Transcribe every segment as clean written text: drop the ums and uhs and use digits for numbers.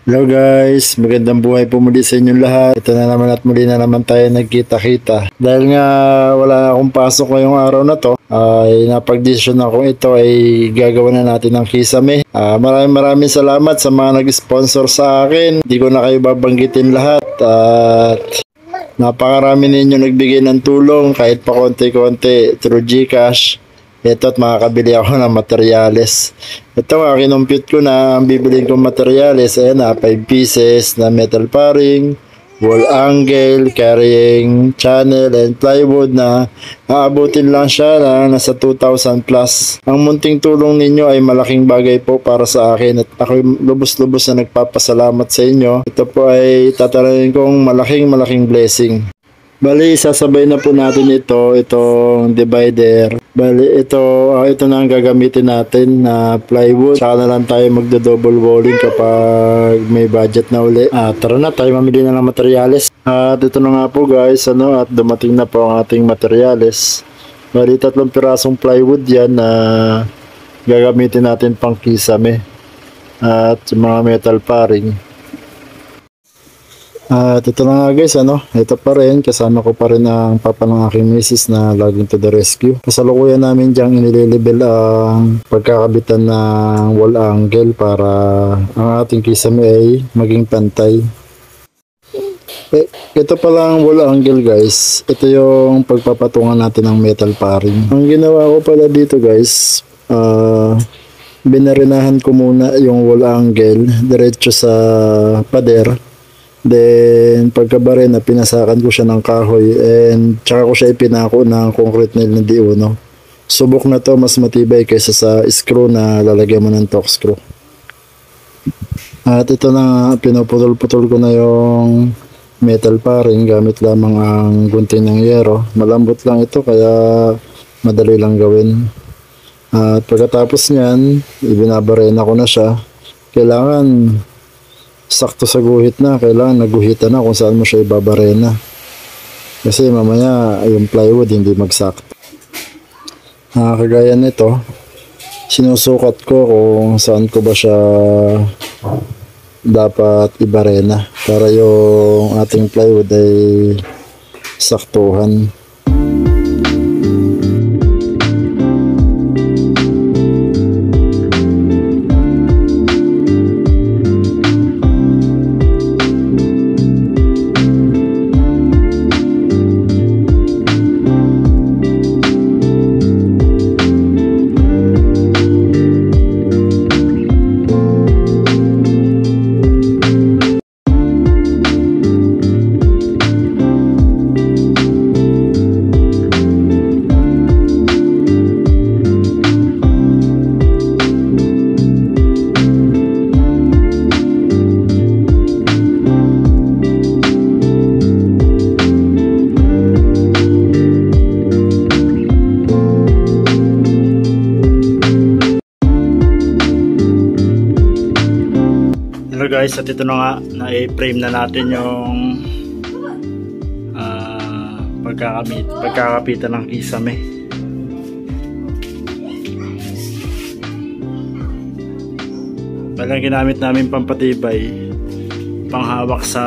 Hello guys, magandang buhay po muli sa inyong lahat. Ito na naman at muli na naman tayo nagkita-kita. Dahil nga wala akong pasok ngayong araw na to, ay napag-desisyon akong ito ay gagawa na natin ng kisame. Maraming salamat sa mga nag-sponsor sa akin. Hindi ko na kayo babanggitin lahat at napakarami ninyo nagbigay ng tulong kahit pa konti-konti through GCash. Ito at makakabili ako ng materyales. Ito nga, kinumpute ko na ang bibilin kong materyales. Ayan na, 5 pieces na metal paring, wall angle, carrying channel, and plywood na aabutin lang siya na nasa 2,000 plus. Ang munting tulong ninyo ay malaking bagay po para sa akin at ako lubos-lubos na nagpapasalamat sa inyo. Ito po ay tatalangin kong malaking blessing. Bali, sasabay na po natin itong divider. Bali, ito na ang gagamitin natin na plywood. Saka na lang tayo magdo-double walling kapag may budget na uli. Tara na, tayo mamili na ng materyales. At ito na nga po guys, at dumating na po ang ating materyales. Bali, 3 pirasong plywood yan na gagamitin natin pang kisame. At mga metal paring. At ito na nga guys, ito pa rin, kasama ko pa rin ang papa ng aking misis na laging to the rescue. Kasalukuyan namin diyang inililibel ang pagkakabitan ng wall angle para ang ating kisame ay maging pantay. Ito pala ang wall angle guys, ito yung pagpapatungan natin ng metal paring. Ang ginawa ko pala dito guys, binarinahan ko muna yung wall angle diretso sa pader. Then, pagkabare na pinasakan ko siya ng kahoy and tsaka ko siya ipinako ng concrete nail na D1. Subok na to, mas matibay kaysa sa screw na lalagyan mo ng torque screw. At ito na, pinuputol-putol ko na yung metal paring gamit lamang ang gunting ng yero. Malambot lang ito kaya madali lang gawin. At pagkatapos niyan, ibinabarena ko na siya. Kailangan sakto sa guhit na, kailangan naguhitan na kung saan mo siya ibabarena kasi mamaya yung plywood hindi magsakto. Kagaya nito, sinusukat ko kung saan ko ba siya dapat ibarena para yung ating plywood ay saktuhan. Hello guys, at ito na nga, na-frame na natin yung pagkakapitan ng kisame. Balang ginamit namin pampatibay, panghawak sa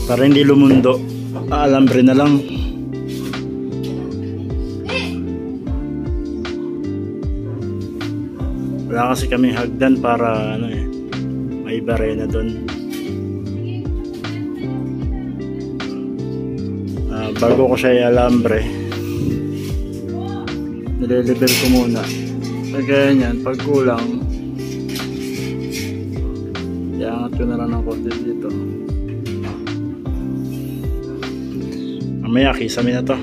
para hindi lumundo, alambre na lang. Wala kasi kaming hagdan para may barena doon. Bago ko siya i-alambre, nililibel ko muna. Kagaya niyan, pag kulang, iangat ko na lang ng konti dito. Mamaya kisame na to.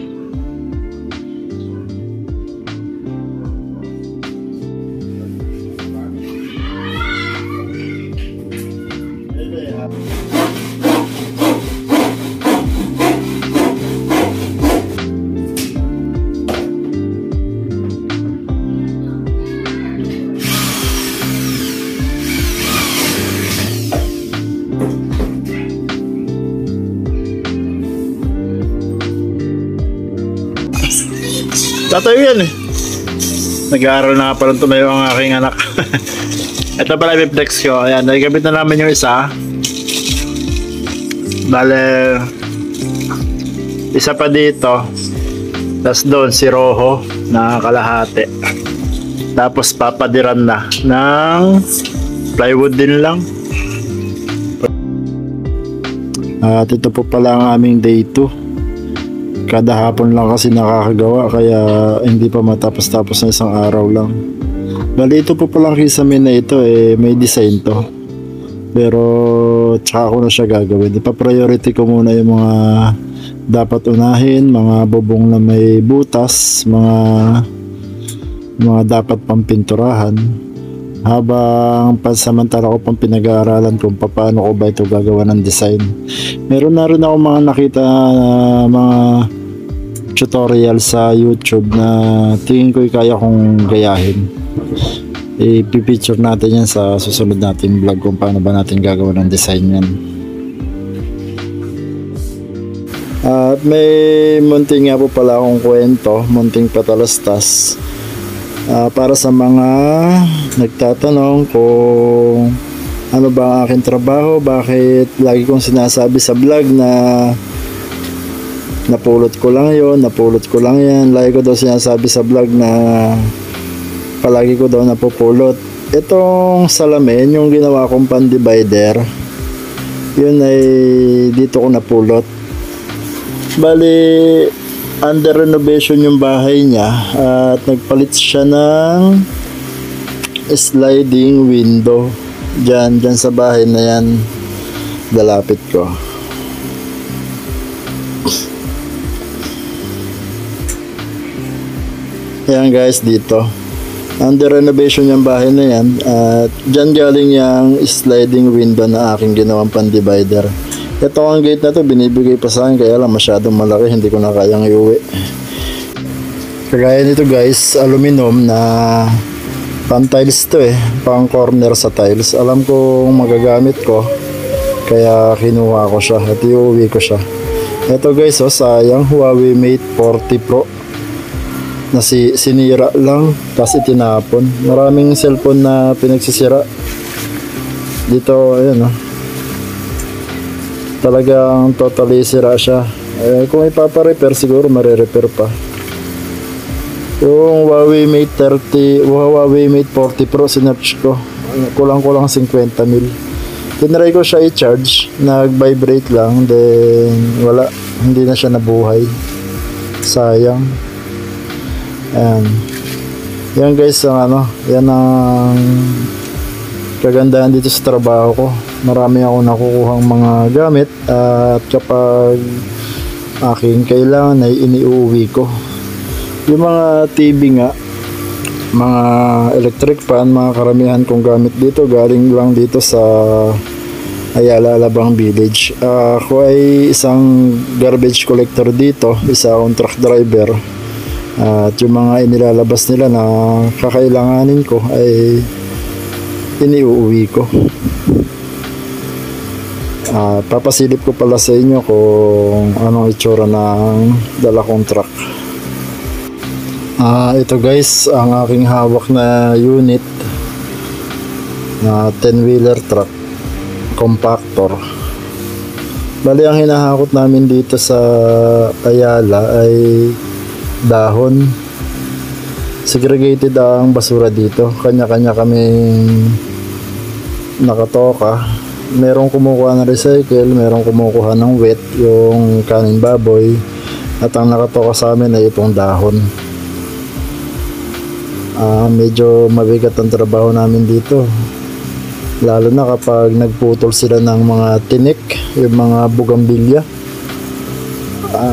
Tatayo yan eh. Nag-aaral na nga pala tumayo ang aking anak. Ito pala yung flex ko. Ayan, nagabit na namin yung isa. Bale, isa pa dito. Tapos doon si Rojo na kalahati. Tapos papadiran na ng plywood din lang. At ito po pala ang aming day 2. Kada hapon lang kasi nakakagawa kaya hindi pa matapos-tapos na isang araw lang. Bali ito po palang kisame na ito may design to. Pero tsaka ko na siya gagawin. Ipa-priority ko muna yung mga dapat unahin, mga bubong na may butas, mga dapat pampinturahan. Habang pansamantala ko pang pinag-aaralan kung paano ko ba ito gagawa ng design. Meron na rin ako mga nakita mga tutorial sa YouTube na tingin ko kaya kong gayahin. I-picture natin yan sa susunod nating vlog kung paano ba natin gagawa ng design yan. At may munting nga po pala akong kwento, munting patalastas. Para sa mga nagtatanong kung ano ba ang aking trabaho, bakit lagi kong sinasabi sa vlog na napulot ko lang yan. Lagi ko daw sinasabi sa vlog na palagi ko daw napupulot. Itong salamin, yung ginawa kong pan-divider, yun ay dito ko napulot. Bali, under renovation yung bahay niya at nagpalit siya ng sliding window dyan sa bahay na yan. Dalapit ko. Ayan guys, dito under renovation yung bahay na yan at dyan galing yung sliding window na aking ginawang pan-divider. Ito ang gate na to, binibigay pa sa akin kaya lang masyadong malaki, hindi ko na kayang iuwi. Kagaya nito guys, aluminum na pang tiles to pang corner sa tiles. Alam ko magagamit ko kaya kinuha ko siya at iuwi ko siya. Ito guys, sayang, Huawei Mate 40 Pro na sinira lang kasi tinapon. Maraming cellphone na pinagsisira dito, ayan talagang totally sira siya. Kung ipapa-repair siguro mare-repair pa. Yung Huawei Mate 40 Pro sinerch ko, kulang-kulang 50 mil. Tinry ko siya i-charge, nag-vibrate lang, then wala, hindi na siya nabuhay. Sayang. Yan guys, yan ang kagandahan dito sa trabaho ko. Marami ako nakukuhang mga gamit at kapag aking kailangan ay iniuwi ko. Yung mga TV nga, mga electric fan, mga karamihan kong gamit dito galing lang dito sa Ayala Alabang Village. Ako ay isang garbage collector dito, isa akong truck driver. At yung mga inilalabas nila na kakailanganin ko ay iniuwi ko. Papasilip ko pala sa inyo kung anong itsura ng dala kong truck. Ito guys, ang aking hawak na unit na 10-wheeler truck compactor. Bali, ang hinahakot namin dito sa Ayala ay dahon. Segregated ang basura dito, kanya-kanya kaming nakatoka. Merong kumukuha ng recycle, merong kumukuha ng wet, yung kanin baboy, at ang nakatoka sa amin ay itong dahon. Medyo mabigat ang trabaho namin dito, lalo na kapag nagputol sila ng mga tinik, yung mga bugambilya.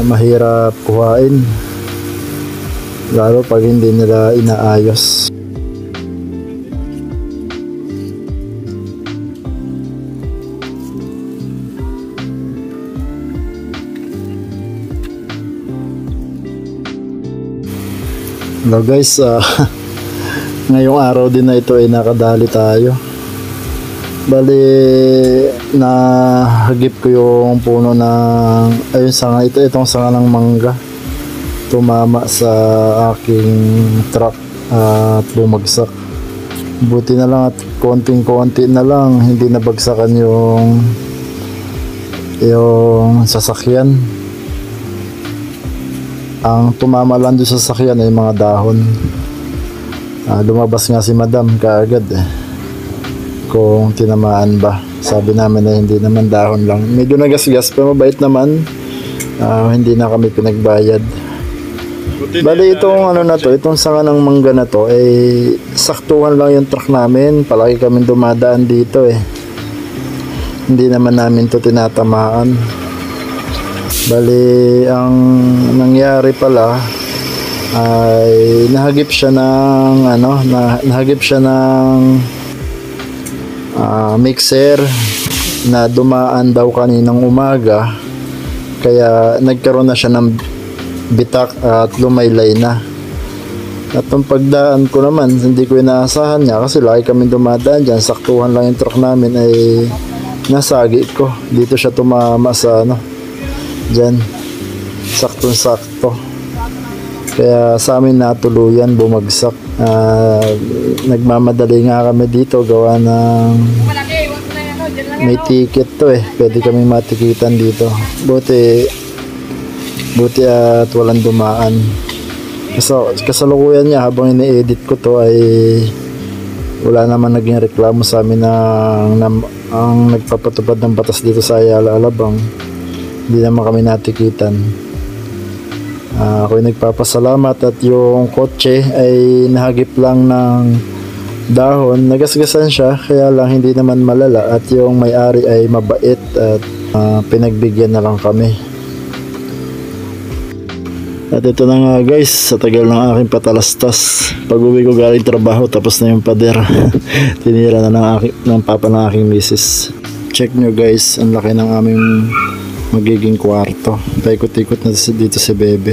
Mahirap kuhain, lalo pag hindi nila inaayos. Hello guys, ngayong araw din na ito ay nakadali tayo. Bali, nahagip ko yung puno ng sanga, itong sanga ng mangga. Tumama sa aking truck. at bumagsak. Buti na lang at konting-konti na lang hindi nabagsakan yung sasakyan. Ang tumama lang doon sa sasakyan ay mga dahon. Lumabas nga si madam kaagad kung tinamaan ba. Sabi namin na hindi naman dahon lang, medyo nagasgas pero mabait naman. Hindi na kami pinagbayad. Bali itong ano na to, itong sanga ng mangga na to ay saktuhan lang yung truck namin. Palagi kami dumadaan dito hindi naman namin to tinatamaan. Bali ang nangyari pala ay nahagip siya ng mixer na dumaan daw kaninang umaga, kaya nagkaroon na siya ng bitak at lumaylay na. At nung pagdaan ko naman, hindi ko inaasahan niya kasi lagi kami dumadaan dyan, saktuhan lang yung truck namin ay nasagi ko. Dito siya tumama sa dyan, saktong sakto. Kaya sa amin natuluyan, bumagsak. Nagmamadali nga kami dito gawa ng may ticket to pwede kami matikitan dito. Buti at walang dumaan. Kasalukuyan niya habang ini-edit ko to ay wala naman naging reklamo sa amin ang nagpapatupad ng batas dito sa Ayala Alabang. Hindi naman kami natikitan. Ako'y nagpapasalamat at yung kotse ay nahagip lang ng dahon. Nagasgasan siya kaya lang hindi naman malala at yung may-ari ay mabait at pinagbigyan na lang kami. At ito na nga guys, sa tagal ng aking patalastas, pag uwi ko galing trabaho tapos na yung pader. Tinira na ng papa ng aking misis. Check nyo guys, ang laki ng aming magiging kwarto. Paikot-ikot na dito si Bebe.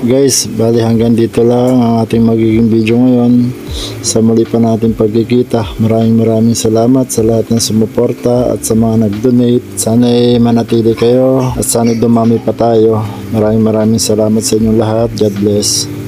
Guys, bali hanggang dito lang ang ating magiging video ngayon. Sa muli pa natin pagkikita, maraming salamat sa lahat ng sumuporta at sa mga nag-donate. Sana'y manatili kayo at sana'y dumami pa tayo. Maraming salamat sa inyong lahat. God bless.